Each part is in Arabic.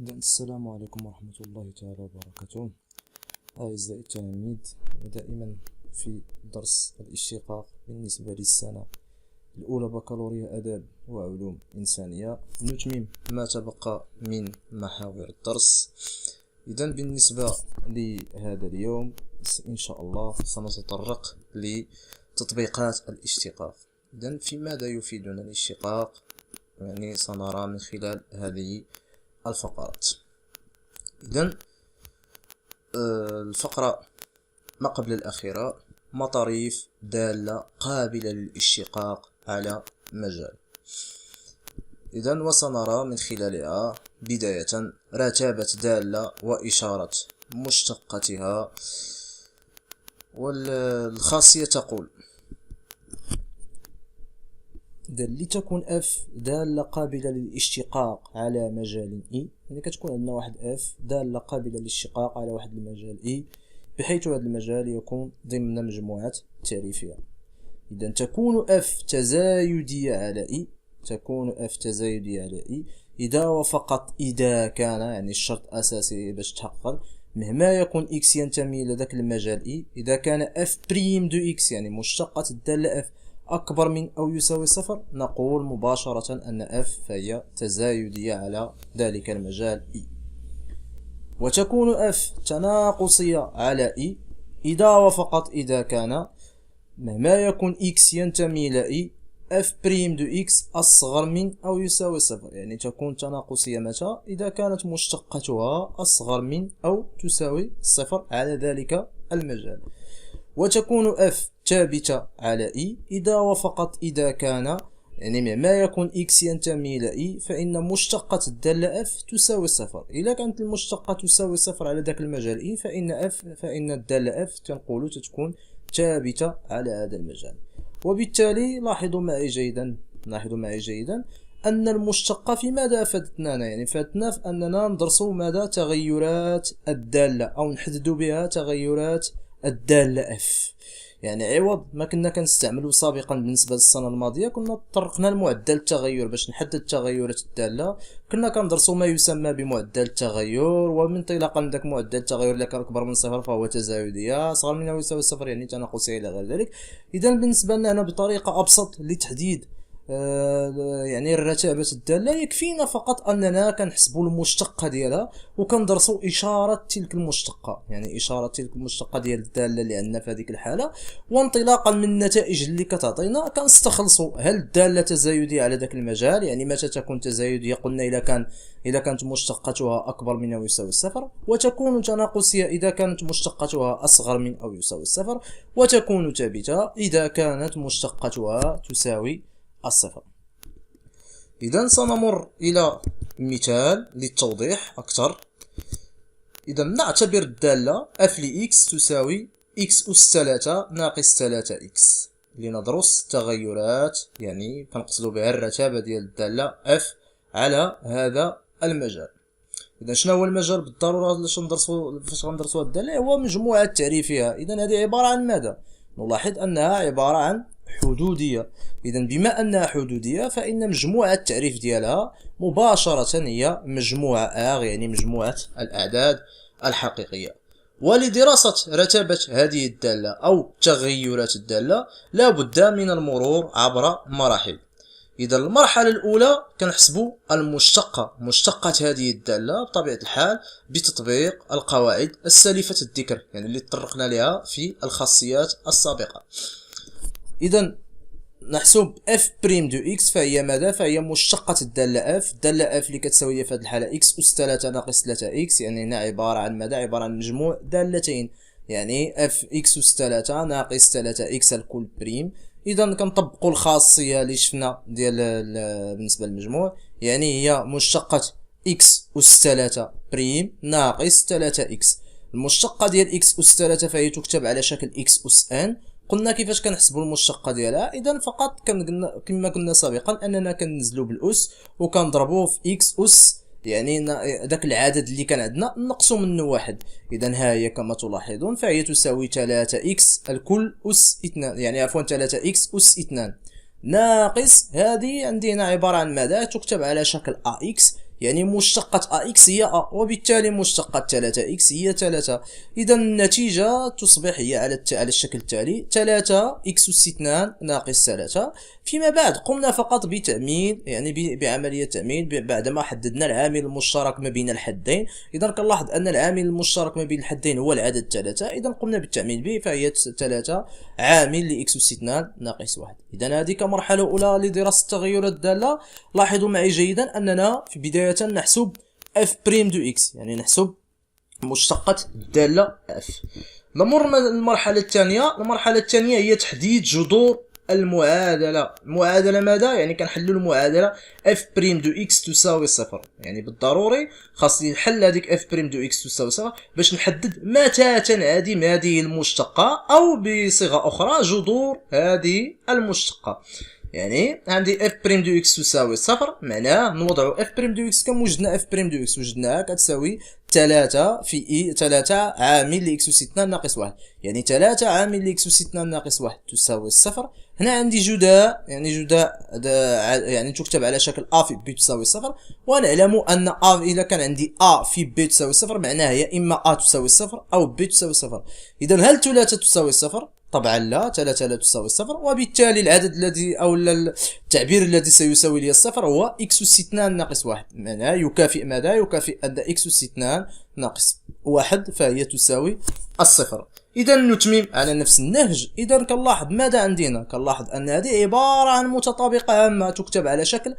السلام عليكم ورحمة الله تعالى وبركاته. أعزائي التلاميذ، دائما في درس الاشتقاق بالنسبة للسنة الأولى بكالوريا آداب وعلوم إنسانية، نتمم ما تبقى من محاور الدرس. إذا بالنسبة لهذا اليوم إن شاء الله سنتطرق لتطبيقات الاشتقاق. إذا في ماذا يفيدنا الاشتقاق؟ يعني سنرى من خلال هذه الفقرات. إذن الفقرة ما قبل الأخيرة: مطاريف دالة قابلة للاشتقاق على مجال. إذن وسنرى من خلالها بداية رتابة دالة وإشارة مشتقتها. والخاصية تقول: لتكون اف دالة قابلة للاشتقاق على مجال اي، يعني كتكون عندنا واحد اف دالة قابلة للاشتقاق على واحد المجال اي، بحيث هذا المجال يكون ضمن مجموعة تعريفية. إذا تكون اف تزايدية على اي، تكون اف تزايدية على اي إذا وفقط إذا كان، يعني الشرط أساسي باش تحقق، مهما يكون اكس ينتمي إلى ذاك المجال اي، إذا كان اف بريم دو اكس يعني مشتقة الدالة اف أكبر من أو يساوي صفر، نقول مباشرة أن f فهي تزايدية على ذلك المجال E. وتكون f تناقصية على E إذا وفقط إذا كان، مهما يكون x ينتمي إلى E، f بريم دو x أصغر من أو يساوي صفر، يعني تكون تناقصية متى؟ إذا كانت مشتقتها أصغر من أو تساوي صفر على ذلك المجال. وتكون f ثابتة على i إذا وفقط إذا كان، يعني مهما يكون x ينتمي إلى i فإن مشتقة الدالة f تساوي صفر. إذا كانت المشتقة تساوي صفر على ذاك المجال i فإن الدالة f تنقول تكون ثابتة على هذا المجال. وبالتالي لاحظوا معي جيدا أن المشتقة في ماذا أفادتنا؟ يعني فادتنا في أننا ندرسوا ماذا؟ تغيرات الدالة، أو نحددوا بها تغيرات الدالة f. يعني عوض ما كنا كنستعملوا سابقا بالنسبه للسنه الماضيه، كنا تطرقنا لمعدل التغير باش نحدد تغيرات الداله، كنا كندرسوا ما يسمى بمعدل التغير، ومن انطلاقا من ذاك معدل التغير اللي كان اكبر من صفر فهو تزايديه، اصغر من او يساوي صفر يعني تناقصيه الى غير ذلك. اذا بالنسبه لنا هنا بطريقه ابسط لتحديد يعني رتابة الدالة، يكفينا فقط أننا كنحسبوا المشتقة ديالها وكندرسوا إشارة تلك المشتقة، يعني إشارة تلك المشتقة ديال الدالة اللي عندنا في هذيك الحالة، وانطلاقا من النتائج اللي كتعطينا كنستخلصوا هل الدالة تزايدية على ذاك المجال، يعني متى تكون تزايدية؟ قلنا إذا كانت مشتقتها أكبر من أو يساوي الصفر، وتكون تناقصية إذا كانت مشتقتها أصغر من أو يساوي الصفر، وتكون ثابتة إذا كانت مشتقتها تساوي الصفر. إذا سنمر إلى مثال للتوضيح أكثر. إذا نعتبر الدالة f لx تساوي x أس 3 ناقص 3x لندرس تغيرات، يعني كنقصدو بها الرتابة ديال الدالة f على هذا المجال. إذا شنو هو المجال بالضرورة فاش غندرسو الدالة؟ هو مجموعة تعريفية. إذا هذه عبارة عن ماذا؟ نلاحظ أنها عبارة عن حدودية. إذا بما أنها حدودية فإن مجموعة التعريف ديالها مباشرة هي مجموعة R، يعني مجموعة الأعداد الحقيقية. ولدراسة رتابة هذه الدالة أو تغيرات الدالة لا بد من المرور عبر مراحل. إذا المرحلة الأولى كنحسبوا مشتقة هذه الدالة بطبيعة الحال بتطبيق القواعد السالفة الذكر، يعني اللي تطرقنا لها في الخاصيات السابقة. إذا نحسب f بريم دو x فهي ماذا؟ فهي مشتقة الدالة f، الدالة f اللي كتساوي في هذه الحالة x أس 3 ناقص 3x، يعني هنا عبارة عن ماذا؟ عبارة عن مجموع دالتين، يعني f x أس 3 ناقص 3x الكل بريم. إذا كنطبقوا الخاصية اللي شفنا ديال بالنسبة للمجموع، يعني هي مشتقة x أس 3 بريم ناقص 3x. المشتقة ديال x أس 3 فهي تكتب على شكل x أس n. قلنا كيفاش كنحسبوا المشتقه ديالها؟ اذا فقط كما قلنا سابقا اننا كننزلوا بالاس وكنضربوه في اكس اس، يعني داك العدد اللي كان عندنا نقصوا منه واحد. اذا ها هي كما تلاحظون فهي تساوي 3 اكس الكل اس 2، يعني عفوا 3 اكس اس 2 ناقص هذه عندي هنا عباره عن ماذا؟ تكتب على شكل اx، يعني مشتقة ا اكس هي ا، وبالتالي مشتقة 3 اكس هي 3. اذا النتيجة تصبح هي على الشكل التالي: 3 اكس اس 2 ناقص 3. فيما بعد قمنا فقط بتعميل، يعني بعملية تعميل بعدما حددنا العامل المشترك ما بين الحدين. اذا كنلاحظ ان العامل المشترك ما بين الحدين هو العدد 3، اذا قمنا بالتعميل به فهي 3 عامل لاكس اس 2 ناقص 1. اذا هذه كمرحلة اولى لدراسة تغيرات الدالة. لاحظوا معي جيدا اننا في بداية نحسب اف بريم دو اكس، يعني نحسب مشتقة الدالة اف. نمر للمرحلة الثانية. المرحلة الثانية هي تحديد جذور المعادلة. المعادلة ماذا؟ يعني كنحلوا المعادلة اف بريم دو اكس تساوي صفر، يعني بالضروري خاصني نحل هذيك اف بريم دو اكس تساوي صفر باش نحدد متى تنعدم هذه المشتقة، او بصيغة اخرى جذور هذه المشتقة. يعني عندي اف بريم دو اكس تساوي صفر، معناه نوضعوا اف بريم دو اكس. كم وجدنا اف بريم دو اكس؟ وجدناها كتساوي 3 في اي 3 عامل لاكس اس 2 ناقص 1، يعني 3 عامل لاكس اس 2 ناقص 1 تساوي صفر. هنا عندي جداء، يعني يعني تكتب على شكل ا في بي تساوي صفر، ونعلم ان ا اذا كان عندي ا في بي تساوي صفر معناها يا اما ا تساوي صفر او بي تساوي صفر. اذا هل 3 تساوي صفر؟ طبعا لا، 3 لا تساوي صفر، وبالتالي العدد الذي او التعبير الذي سيساوي لي الصفر هو اكس اس 2 ناقص 1. معناه يكافئ ماذا؟ يكافئ ان اكس اس 2 ناقص 1 فهي تساوي الصفر. اذا نتمم على نفس النهج. اذا كنلاحظ ماذا عندنا؟ كنلاحظ ان هذه عبارة عن متطابقة عامة تكتب على شكل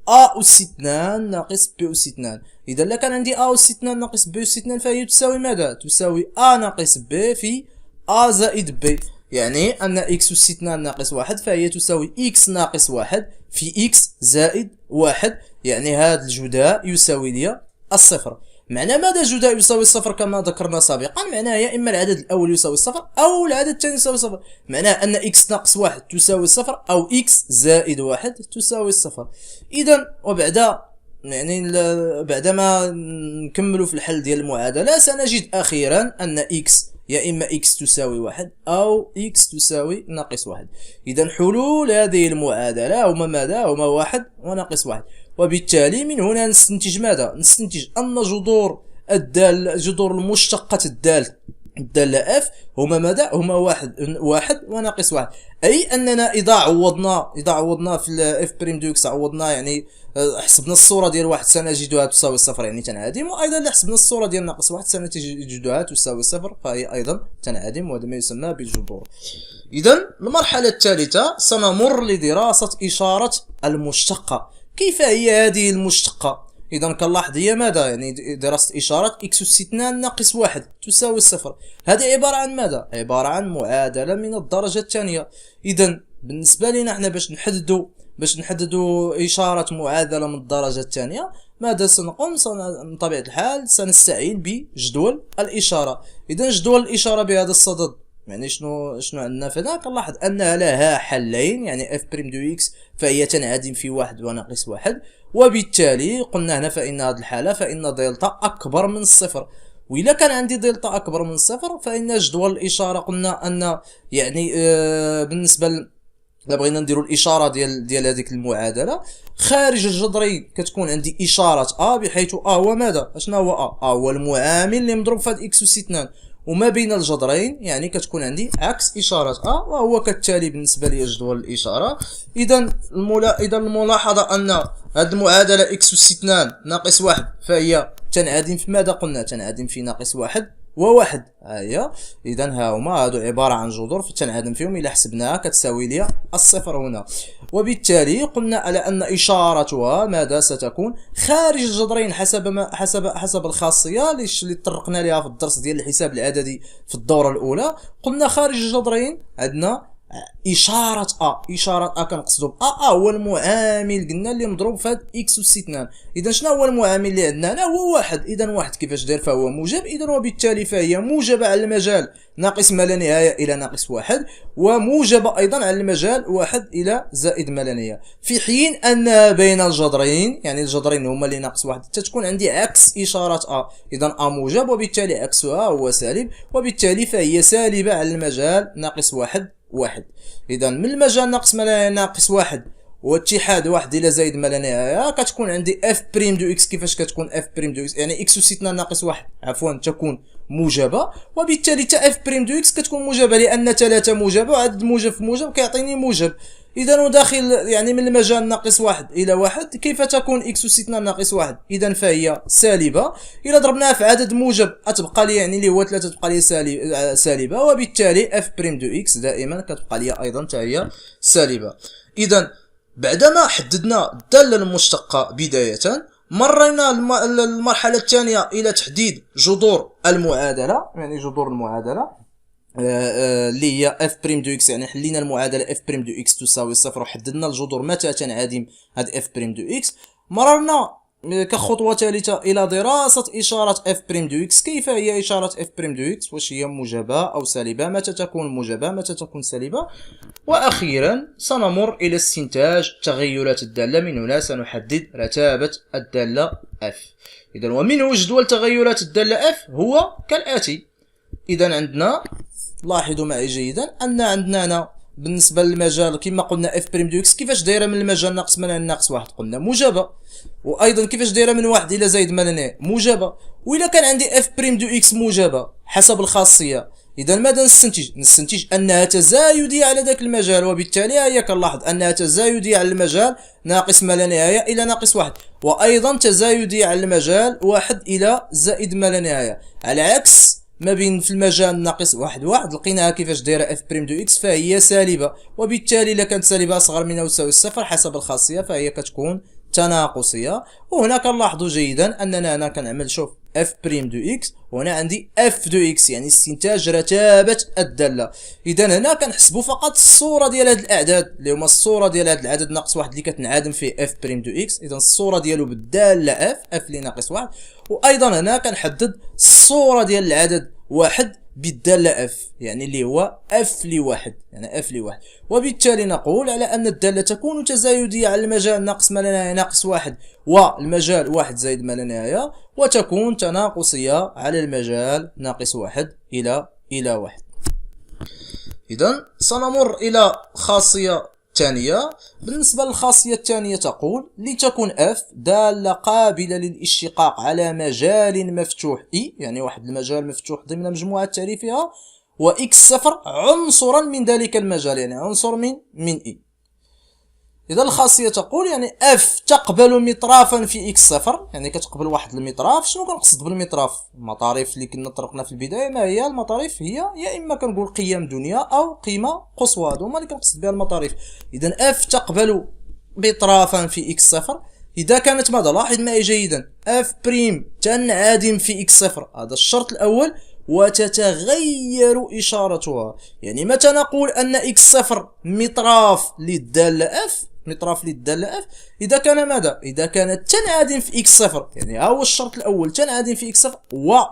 ا اس 2 ناقص بي اس 2. اذا لا كان عندي ا اس 2 ناقص بي اس 2 فهي تساوي ماذا؟ تساوي ا ناقص بي في ا زائد بي، يعني ان اكس اس 2 ناقص 1 فهي تساوي اكس ناقص 1 في اكس زائد 1، يعني هذا الجداء يساوي لي الصفر. معنى ماذا جداء يساوي الصفر كما ذكرنا سابقا؟ معناه يا اما العدد الاول يساوي الصفر او العدد الثاني يساوي الصفر. معناه ان اكس ناقص 1 تساوي الصفر او اكس زائد 1 تساوي الصفر. اذا وبعد يعني بعدما نكملوا في الحل ديال المعادلة سنجد اخيرا ان اكس يا اما اكس تساوي 1 او اكس تساوي ناقص 1. اذا حلول هذه المعادلة هما ماذا؟ هما 1 وناقص 1. وبالتالي من هنا نستنتج ماذا؟ نستنتج ان جذور المشتقة الدالة اف هما ماذا؟ هما واحد وناقص 1. اي اننا اذا عوضنا في الاف بريم دو اكس، عوضنا يعني حسبنا الصورة ديال 1 سنجدها تساوي صفر، يعني تنعدم. وايضا اذا حسبنا الصورة ديال ناقص 1 سنجدها تساوي صفر، فهي ايضا تنعدم، وهذا ما يسمى بالجذور. اذا المرحلة الثالثة سنمر لدراسة إشارة المشتقة. كيف هي هذه المشتقة؟ اذا كنلاحظ هي ماذا؟ يعني دراسة إشارة اكس اس 2 ناقص 1 تساوي الصفر. هذه عبارة عن ماذا؟ عبارة عن معادلة من الدرجة الثانية. اذا بالنسبة لنا احنا باش نحددوا إشارة معادلة من الدرجة الثانية، ماذا سنقوم؟ بطبيعة الحال سنستعين بجدول الإشارة. اذا جدول الإشارة بهذا الصدد، يعني شنو عندنا فهنا؟ كنلاحظ انها لها حلين، يعني اف بريم دو اكس فهي تنعدم في 1 وناقص 1، وبالتالي قلنا هنا فإن هذه الحالة فإن دلتا أكبر من الصفر. وإلا كان عندي دلتا أكبر من الصفر فإن جدول الإشارة قلنا أن يعني بالنسبة إلا بغينا نديرو الإشارة ديال هذيك المعادلة خارج الجذرين كتكون عندي إشارة أ، بحيث أ هو ماذا؟ أشنا هو أ هو المعامل اللي مضروب في هاد إكس أس 2، وما بين الجذرين يعني كتكون عندي عكس إشارة أ، وهو كالتالي بالنسبة لي جدول الإشارة. إذا الملاحظة أن هاد المعادلة إكس أس 2 ناقص 1 فهي تنعدم في ماذا؟ قلنا تنعدم في ناقص 1 وواحد. هيا اذا ها هما هادو عبارة عن جذور فتنعدم فيهم، الى حسبناها كتساوي لي الصفر هنا. وبالتالي قلنا على ان اشارتها ماذا ستكون؟ خارج الجذرين حسب الخاصية اللي طرقنا لها في الدرس ديال الحساب العددي في الدورة الاولى. قلنا خارج الجذرين عندنا إشارة أ كنقصدو بأ هو المعامل قلنا اللي مضروب في هاد إكس أس 2. إذا شنو هو المعامل اللي عندنا هنا؟ هو واحد. إذا واحد كيفاش داير؟ فهو موجب. إذا وبالتالي فهي موجبة على المجال ناقص ما لا نهاية إلى ناقص 1، وموجبة أيضا على المجال 1 إلى زائد ما لا نهاية، في حين أن بين الجذرين يعني الجذرين هما اللي ناقص 1 تتكون عندي عكس إشارة أ. إذا أ موجب وبالتالي عكسها هو سالب، وبالتالي فهي سالبة على المجال ناقص 1. إذا من المجال ناقص ما لا ناقص 1 واتحاد واحد الى زائد ما لا نهايه، كتكون عندي اف بريم دو اكس. كيفاش كتكون اف بريم دو اكس؟ يعني اكس اس اثنان ناقص واحد عفوا تكون موجبه، وبالتالي تا اف بريم دو اكس كتكون موجبه، لان 3 موجبه وعدد موجب في موجب كيعطيني موجب. اذا وداخل يعني من المجال ناقص واحد الى واحد، كيف تكون اكس اس اثنان ناقص واحد؟ اذا فهي سالبه. الى ضربناها في عدد موجب تبقى لي يعني اللي هو 3 تبقى لي سالبه، وبالتالي اف بريم دو اكس دائما كتبقى لي ايضا حتى هي سالبه. اذا بعدما حددنا الداله المشتقه بدايه، مرينا المرحله الثانيه الى تحديد جذور المعادله، يعني جذور المعادله اللي هي اف بريم دو اكس. يعني حلينا المعادله اف بريم دو اكس تساوي صفر وحددنا الجذور متى تنعدم هاد اف بريم دو اكس. مررنا كخطوه ثالثه الى دراسه اشاره اف بريم دو اكس. كيف هي اشاره اف بريم دو اكس؟ واش هي موجبه او سالبه؟ متى تكون موجبه؟ متى تكون سالبه؟ واخيرا سنمر الى استنتاج تغيرات الداله. من هنا سنحدد رتابه الداله اف. اذا ومنه جدول تغيرات الداله اف هو كالاتي. اذا عندنا، لاحظوا معي جيدا ان عندنا هنا بالنسبه للمجال كما قلنا اف بريم دو اكس كيفاش دايره من المجال ناقص ما لا ناقص واحد؟ قلنا موجبه. وايضا كيفاش دايره من واحد الى زائد ما لا موجبه. واذا كان عندي اف بريم دو اكس موجبه حسب الخاصيه، اذا ماذا نستنتج انها تزايديه على ذاك المجال، وبالتالي هي كنلاحظ انها تزايديه على المجال ناقص ما لا نهايه الى ناقص واحد، وايضا تزايديه على المجال واحد الى زائد ما لا نهايه. على عكس ما بين في المجال ناقص واحد لقيناها كيفاش دايره اف بريم دو اكس، فهي سالبه. وبالتالي الا كانت سالبه اصغر من او تساوي الصفر حسب الخاصيه فهي كتكون تناقصيه. وهنا كنلاحظوا جيدا اننا هنا كنعمل شوف اف بريم دو اكس، وهنا عندي اف دو اكس، يعني استنتاج رتابه الداله. اذا هنا كنحسبوا فقط الصوره ديال هاد الاعداد اللي هما الصوره ديال هاد العدد ناقص واحد اللي كتنعدم فيه اف بريم دو اكس. اذا الصوره ديالو بالداله اف اللي ناقص واحد. وايضا هنا كنحدد الصوره ديال العدد واحد بالداله اف، يعني اللي هو اف لواحد، يعني اف لواحد. وبالتالي نقول على ان الداله تكون تزايديه على المجال ناقص ما لا نهايه ناقص واحد والمجال واحد زائد ما لا نهايه، وتكون تناقصيه على المجال ناقص واحد الى واحد. اذا سنمر الى خاصيه ثانيه. بالنسبه للخاصيه الثانيه تقول لتكن اف داله قابله للاشتقاق على مجال مفتوح اي، يعني واحد المجال مفتوح ضمن مجموعه تعريفها، واكس صفر عنصرا من ذلك المجال، يعني عنصر من اي. اذا الخاصيه تقول يعني اف تقبل مطرافا في اكس صفر، يعني كتقبل واحد المطراف. شنو كنقصد بالمطراف؟ المطاريف اللي كنا طرقنا في البدايه. ما هي المطاريف؟ هي يا اما كنقول قيم دنيا او قيمه قصوى، هذوما اللي كنقصد بها المطاريف. اذا اف تقبل مطرافا في اكس صفر اذا كانت ماذا؟ لاحظ معي جيدا اف بريم تنعدم في اكس صفر، هذا الشرط الاول، وتتغير اشارتها. يعني متى نقول ان اكس صفر مطراف للداله اف؟ مطراف للداله اف اذا كان ماذا؟ اذا كانت تنعدم في اكس صفر، يعني ها هو الشرط الاول تنعدم في اكس صفر،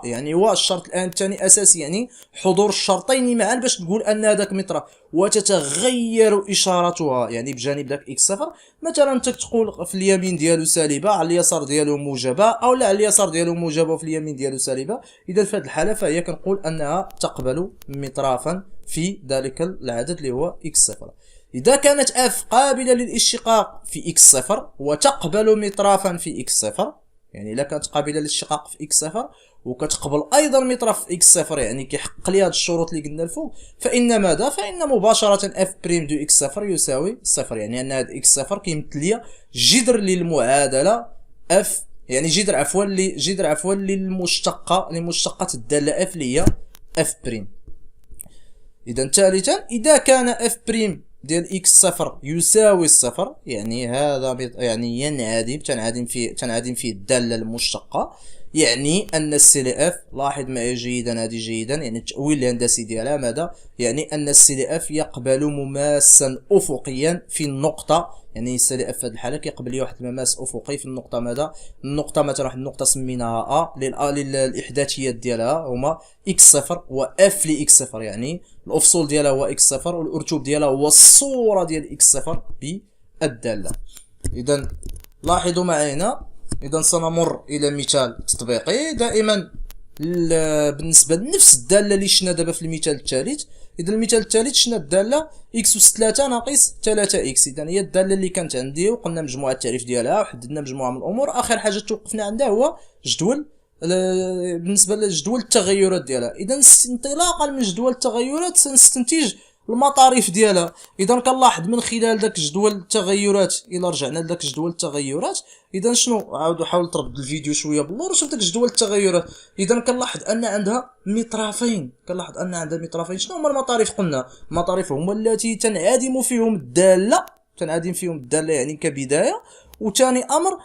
يعني هو الشرط الان الثاني اساسي، يعني حضور الشرطين معا باش نقول ان هذاك مطراف. وتتغير اشارتها، يعني بجانب ذاك اكس صفر مثلا انت تقول في اليمين ديالو سالبه، على اليسار ديالو موجبه، او لا على اليسار ديالو موجبه وفي اليمين ديالو سالبه. اذا في هذه الحاله فهي كنقول انها تقبل مطرافا في ذلك العدد اللي هو اكس صفر. إذا كانت اف قابلة للاشتقاق في اكس صفر وتقبل مطرافا في اكس صفر، يعني إلا كانت قابلة للاشتقاق في اكس صفر وكتقبل أيضا مطرف في اكس صفر، يعني كيحقق لي هاد الشروط اللي قلنا الفوق، فإن ماذا؟ فإن مباشرة اف بريم دو اكس صفر يساوي صفر، يعني أن هاد اكس صفر كيمثل لي جذر للمعادلة اف، يعني جذر عفوا لمشتقة الدالة اف اللي هي اف بريم. إذا ثالثا إذا كان اف بريم ديال اكس صفر يساوي الصفر، يعني هذا يعني تنعدم فيه الدالة المشتقة، يعني أن السي اف، لاحظ معي جيدا هذه جيدا، يعني التأويل الهندسي ديالها ماذا؟ يعني أن السي اف يقبل مماسا أفقيا في النقطة، يعني السي اف في هذه الحالة كيقبل لي واحد المماس أفقي في النقطة ماذا؟ النقطة مثلا واحد النقطة سميناها للإحداثيات ديالها هما اكس صفر واف لاكس صفر، يعني الأفصول ديالها هو اكس صفر والأرتوب ديالها هو الصورة ديال اكس صفر بالدالة. إذا لاحظوا معي هنا. إذا سنمر إلى مثال تطبيقي. دائما بالنسبة لنفس الدالة اللي شفنا دابا في المثال الثالث، اذا المثال الثالث شنا الداله اكس اس 3 ناقص 3 اكس، اذا هي الداله اللي كانت عندي وقلنا مجموعه التعريف ديالها وحددنا مجموعه من الامور. اخر حاجه توقفنا عندها هو جدول بالنسبه لجدول التغيرات ديالها. اذا انطلاقا من جدول التغيرات سنستنتج المطاريف ديالها. اذا كنلاحظ من خلال داك جدول التغيرات، الا رجعنا لداك جدول التغيرات اذا شنو، عاود حاول تربط الفيديو شويه باللور وشوف داك جدول التغيرات. اذا كنلاحظ ان عندها مطرفين، شنو هما المطاريف؟ قلنا المطاريف هما التي تنعدم فيهم الداله، يعني كبدايه. وثاني امر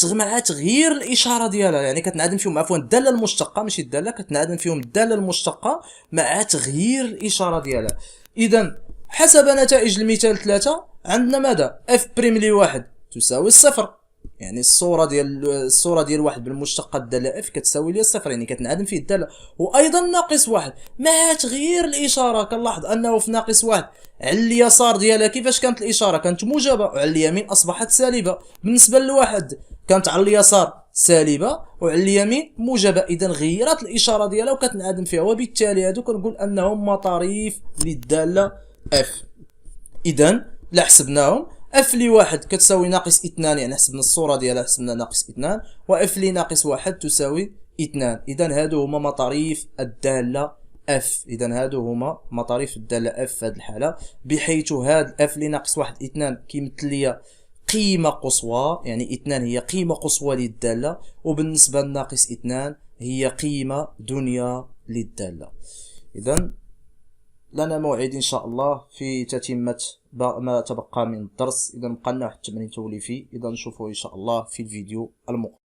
مع تغيير الاشاره ديالها، يعني كتنعدم فيهم عفوا الداله المشتقه ماشي الداله، كتنعدم فيهم الداله المشتقه مع تغيير الاشاره ديالها. اذا حسب نتائج المثال 3 عندنا ماذا؟ اف بريم لواحد تساوي الصفر، يعني الصوره ديال واحد بالمشتقه الداله اف كتساوي لي الصفر، يعني كتنعدم فيه الداله. وايضا ناقص واحد مع تغيير الاشاره، كنلاحظ انه في ناقص واحد على اليسار ديالها كيفاش كانت الاشاره؟ كانت موجبه، وعلى اليمين اصبحت سالبه. بالنسبه لواحد كانت على اليسار سالبه وعلى اليمين موجبه، اذا غيرت الاشاره ديالها وكتنعدم فيها، وبالتالي هادو كنقول انهم مطاريف للداله اف. اذا لا حسبناهم، اف لواحد كتساوي ناقص 2، يعني حسبنا الصوره ديالها حسبنا ناقص 2، واف لناقص واحد تساوي 2. اذا هادو هما مطاريف الداله اف. اذا هادو هما مطاريف الداله اف في هذه الحاله، بحيث هاد اف لناقص واحد 2 كيمثل ليا قيمه قصوى، يعني 2 هي قيمه قصوى للداله، وبالنسبه لناقص 2 هي قيمه دنيا للداله. اذا لنا موعد ان شاء الله في تتمه ما تبقى من الدرس. اذا بقى لنا واحد التمرين توليفي، اذا نشوفه ان شاء الله في الفيديو المقبل.